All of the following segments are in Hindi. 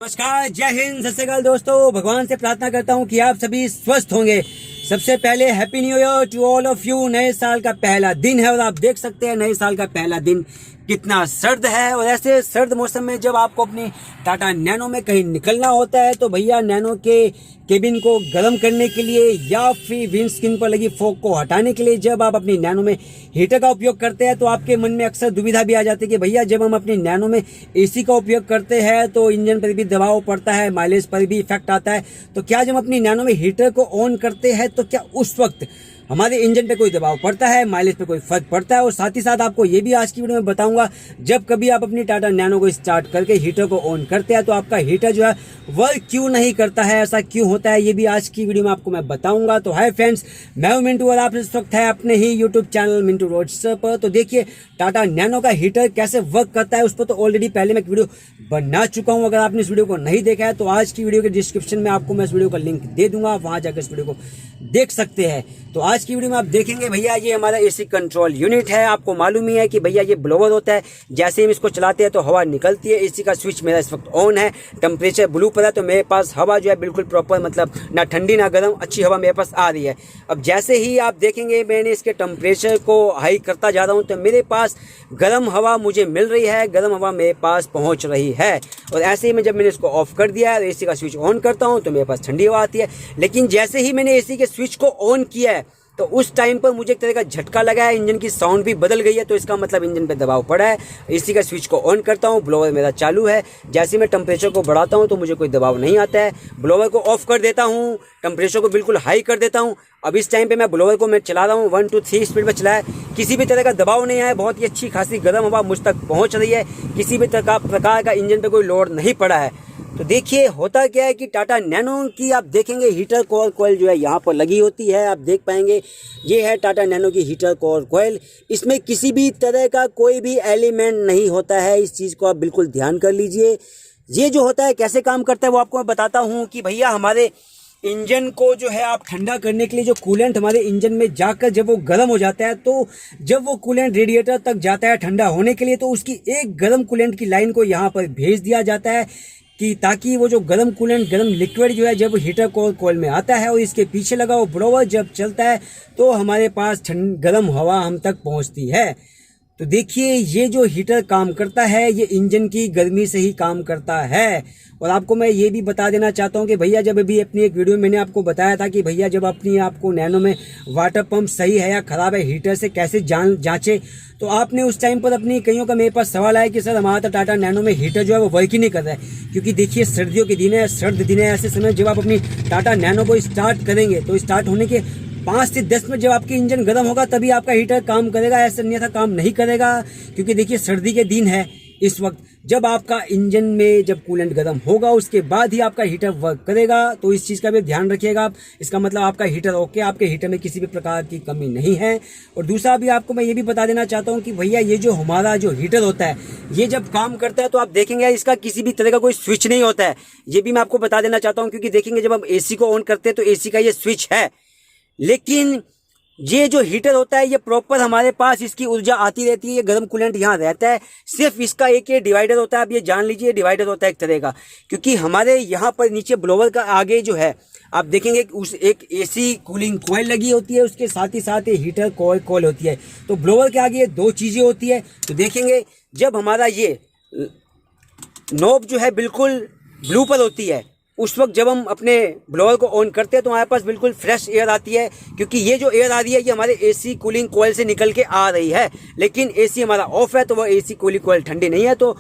नमस्कार, जय हिंद, सत श्री अकाल दोस्तों। भगवान से प्रार्थना करता हूँ कि आप सभी स्वस्थ होंगे। सबसे पहले happy new year to all of you. नए साल का पहला दिन है और आप देख सकते हैं नए साल का पहला दिन कितना सर्द है। और ऐसे सर्द मौसम में जब आपको अपनी टाटा नैनो में कहीं निकलना होता है तो भैया नैनो के केबिन को गर्म करने के लिए या फिर विंड स्क्रीन पर लगी फॉग को हटाने के लिए जब आप अपनी नैनो में हीटर का उपयोग करते हैं तो आपके मन में अक्सर दुविधा भी आ जाती है कि भैया जब हम अपनी नैनो में एसी का उपयोग करते हैं तो इंजन पर भी दबाव पड़ता है, माइलेज पर भी इफेक्ट आता है। तो क्या जब अपनी नैनो में हीटर को ऑन करते हैं तो क्या उस वक्त हमारे इंजन पे कोई दबाव पड़ता है, माइलेज पे कोई फर्क पड़ता है? और साथ ही साथ आपको ये भी आज की वीडियो में बताऊंगा जब कभी आप अपनी टाटा नैनो को स्टार्ट करके हीटर को ऑन करते हैं तो आपका हीटर जो है वर्क क्यों नहीं करता है, ऐसा क्यों होता है, ये भी आज की वीडियो में आपको मैं बताऊंगा। तो हाय फ्रेंड्स, मैं हूं मिंटू और आप इस वक्त है अपने ही यूट्यूब चैनल मिंटू रोडस्टर पर। तो देखिए टाटा नैनो का हीटर कैसे वर्क करता है उस पर तो ऑलरेडी पहले मैं एक वीडियो बना चुका हूं। अगर आपने इस वीडियो को नहीं देखा है तो आज की वीडियो के डिस्क्रिप्शन में आपको मैं इस वीडियो का लिंक दे दूंगा, वहां जाकर इस वीडियो को देख सकते हैं। तो आज की वीडियो में आप देखेंगे भैया ये हमारा एसी कंट्रोल यूनिट है। आपको मालूम ही है कि भैया ये ब्लोअर होता है, जैसे हम इसको चलाते हैं तो हवा निकलती है। एसी का स्विच मेरा इस वक्त ऑन है, टेम्परेचर ब्लू पर है तो मेरे पास हवा जो है बिल्कुल प्रॉपर, मतलब ना ठंडी ना गर्म, अच्छी हवा मेरे पास आ रही है। अब जैसे ही आप देखेंगे मैंने इसके टेम्परेचर को हाई करता जा रहा हूँ तो मेरे पास गर्म हवा मुझे मिल रही है, गर्म हवा मेरे पास पहुँच रही है। और ऐसे ही जब मैंने इसको ऑफ कर दिया है एसी का स्विच ऑन करता हूँ तो मेरे पास ठंडी हवा आती है। लेकिन जैसे ही मैंने एसी के स्विच को ऑन किया है तो उस टाइम पर मुझे एक तरह का झटका लगा है, इंजन की साउंड भी बदल गई है। तो इसका मतलब इंजन पे दबाव पड़ा है। एसी का स्विच को ऑन करता हूँ, ब्लोअर मेरा चालू है। जैसे मैं टेम्परेचर को बढ़ाता हूँ तो मुझे कोई दबाव नहीं आता है। ब्लोअर को ऑफ कर देता हूँ, टेम्परेचर को बिल्कुल हाई कर देता हूँ। अब इस टाइम पे मैं ब्लोअर को मैं चला रहा हूँ 1 to 3 स्पीड पर चलाया, किसी भी तरह का दबाव नहीं आया। बहुत ही अच्छी खासी गर्म हवा मुझ तक पहुँच रही है, किसी भी प्रकार का इंजन पर कोई लोड नहीं पड़ा है। तो देखिए होता क्या है कि टाटा नैनो की आप देखेंगे हीटर कोर कॉइल जो है यहाँ पर लगी होती है, आप देख पाएंगे ये है टाटा नैनो की हीटर कोर कॉइल। इसमें किसी भी तरह का कोई भी एलिमेंट नहीं होता है, इस चीज़ को आप बिल्कुल ध्यान कर लीजिए। ये जो होता है कैसे काम करता है वो आपको मैं बताता हूँ कि भैया हमारे इंजन को जो है आप ठंडा करने के लिए जो कूलेंट हमारे इंजन में जाकर जब वो गर्म हो जाता है तो जब वो कूलेंट रेडिएटर तक जाता है ठंडा होने के लिए तो उसकी एक गर्म कूलेंट की लाइन को यहाँ पर भेज दिया जाता है कि ताकि वो जो गर्म कूलेंट गर्म लिक्विड जो है जब हीटर कोल में आता है और इसके पीछे लगा वो ब्लोअर जब चलता है तो हमारे पास गर्म हवा हम तक पहुंचती है। तो देखिए ये जो हीटर काम करता है ये इंजन की गर्मी से ही काम करता है। और आपको मैं ये भी बता देना चाहता हूँ कि भैया जब अभी अपनी एक वीडियो मैंने आपको बताया था कि भैया जब अपनी आपको नैनो में वाटर पंप सही है या ख़राब है हीटर से कैसे जांचे, तो आपने उस टाइम पर अपनी कईयों का मेरे पास सवाल आया कि सर हमारा तो टाटा नैनो में हीटर जो है वो वर्क ही नहीं कर रहा है। क्योंकि देखिए सर्दियों के दिन है, सर्द दिन है, ऐसे समय जब आप अपनी टाटा नैनो को स्टार्ट करेंगे तो स्टार्ट होने के 5 से 10 मिनट जब आपकी इंजन गर्म होगा तभी आपका हीटर काम करेगा, ऐसा अन्यथा काम नहीं करेगा। क्योंकि देखिए सर्दी के दिन है इस वक्त, जब आपका इंजन में जब कूलेंट गर्म होगा उसके बाद ही आपका हीटर वर्क करेगा। तो इस चीज़ का भी ध्यान रखिएगा आप। इसका मतलब आपका हीटर ओके, आपके हीटर में किसी भी प्रकार की कमी नहीं है। और दूसरा भी आपको मैं ये भी बता देना चाहता हूँ कि भैया ये जो हमारा जो हीटर होता है ये जब काम करता है तो आप देखेंगे इसका किसी भी तरह का कोई स्विच नहीं होता है। ये भी मैं आपको बता देना चाहता हूँ क्योंकि देखेंगे जब हम एसी को ऑन करते हैं तो एसी का ये स्विच है, लेकिन ये जो हीटर होता है ये प्रॉपर हमारे पास इसकी ऊर्जा आती रहती है, ये गर्म कूलेंट यहाँ रहता है। सिर्फ इसका एक ये डिवाइडर होता है, आप ये जान लीजिए डिवाइडर होता है एक तरह का। क्योंकि हमारे यहाँ पर नीचे ब्लोअर का आगे जो है आप देखेंगे उस एक एसी कूलिंग कॉइल लगी होती है, उसके साथ ही साथ ये हीटर कॉइल होती है। तो ब्लोअर के आगे ये 2 चीज़ें होती है। तो देखेंगे जब हमारा ये नॉब जो है बिल्कुल ब्लू पर होती है उस वक्त जब हम अपने ब्लोअर को ऑन करते हैं तो हमारे पास बिल्कुल फ्रेश एयर आती है। क्योंकि ये जो एयर आ रही है ये हमारे एसी कूलिंग कॉइल से निकल के आ रही है। लेकिन एसी हमारा ऑफ है तो वह एसी कूलिंग कॉइल ठंडी नहीं है, तो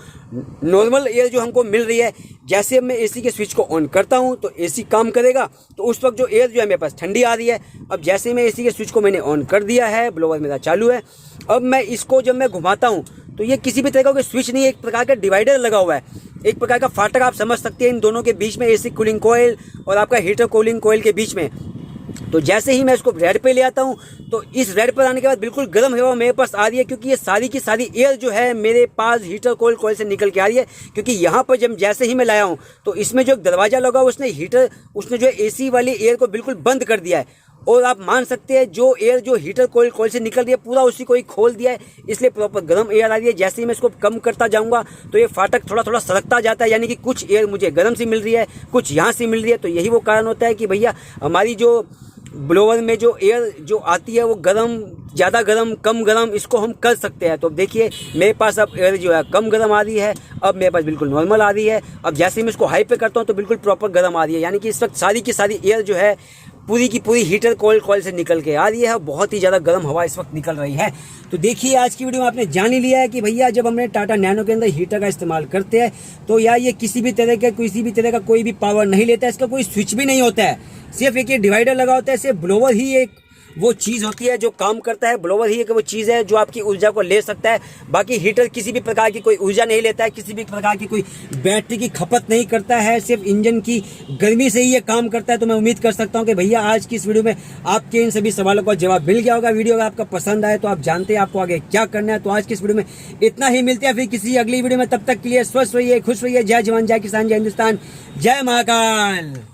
नॉर्मल एयर जो हमको मिल रही है। जैसे मैं एसी के स्विच को ऑन करता हूं तो एसी काम करेगा, तो उस वक्त जो एयर जो है मेरे पास ठंडी आ रही है। अब जैसे मैं एसी के स्विच को मैंने ऑन कर दिया है, ब्लोअर मेरा चालू है। अब मैं इसको जब मैं घुमाता हूँ तो ये किसी भी तरह का स्विच नहीं है, एक प्रकार का डिवाइडर लगा हुआ है, एक प्रकार का फाटक आप समझ सकते हैं इन दोनों के बीच में, एसी कूलिंग कॉइल और आपका हीटर कूलिंग कॉइल के बीच में। तो जैसे ही मैं इसको रेड पे ले आता हूँ तो इस रेड पर आने के बाद बिल्कुल गर्म हवा मेरे पास आ रही है। क्योंकि ये सारी की सारी एयर जो है मेरे पास हीटर कॉइल से निकल के आ रही है। क्योंकि यहाँ पर जब जैसे ही मैं लाया हूँ तो इसमें जो दरवाज़ा लगा उसने जो एसी वाली एयर को बिल्कुल बंद कर दिया है। और आप मान सकते हैं जो एयर जो हीटर कोयल से निकल रही है पूरा उसी को ही खोल दिया है, इसलिए प्रॉपर गर्म एयर आ रही है। जैसे ही मैं इसको कम करता जाऊंगा तो ये फाटक थोड़ा थोड़ा सरकता जाता है, यानी कि कुछ एयर मुझे गर्म सी मिल रही है, कुछ यहाँ से मिल रही है। तो यही वो कारण होता है कि भैया हमारी जो ब्लोअर में जो एयर जो आती है वो गर्म, ज़्यादा गर्म, कम गर्म, इसको हम कर सकते हैं। तो देखिए मेरे पास अब एयर जो है कम गर्म आ रही है, अब मेरे पास बिल्कुल नॉर्मल आ रही है। अब जैसे मैं इसको हाई पे करता हूँ तो बिल्कुल प्रॉपर गर्म आ रही है, यानी कि इस वक्त सारी की सारी एयर जो है पूरी की पूरी हीटर कोयल से निकल के आ रही है। बहुत ही ज़्यादा गर्म हवा इस वक्त निकल रही है। तो देखिए आज की वीडियो में आपने जान ही लिया है कि भैया जब हमने टाटा नैनो के अंदर हीटर का इस्तेमाल करते हैं तो यार ये किसी भी तरह का कोई भी पावर नहीं लेता है, इसका कोई स्विच भी नहीं होता है, सिर्फ एक ये डिवाइडर लगा होता है। सिर्फ ब्लोवर ही एक वो चीज़ होती है जो काम करता है, ब्लोवर ही एक वो चीज़ है जो आपकी ऊर्जा को ले सकता है। बाकी हीटर किसी भी प्रकार की कोई ऊर्जा नहीं लेता है, किसी भी प्रकार की कोई बैटरी की खपत नहीं करता है, सिर्फ इंजन की गर्मी से ही ये काम करता है। तो मैं उम्मीद कर सकता हूँ कि भैया आज की इस वीडियो में आपके इन सभी सवालों का जवाब मिल गया होगा। वीडियो अगर आपका पसंद आए तो आप जानते हैं आपको आगे क्या करना है। तो आज की इस वीडियो में इतना ही, मिलते हैं फिर किसी अगली वीडियो में। तब तक के लिए स्वस्थ रहिए, खुश रहिए। जय जवान, जय किसान, जय हिंदुस्तान, जय महाकाल।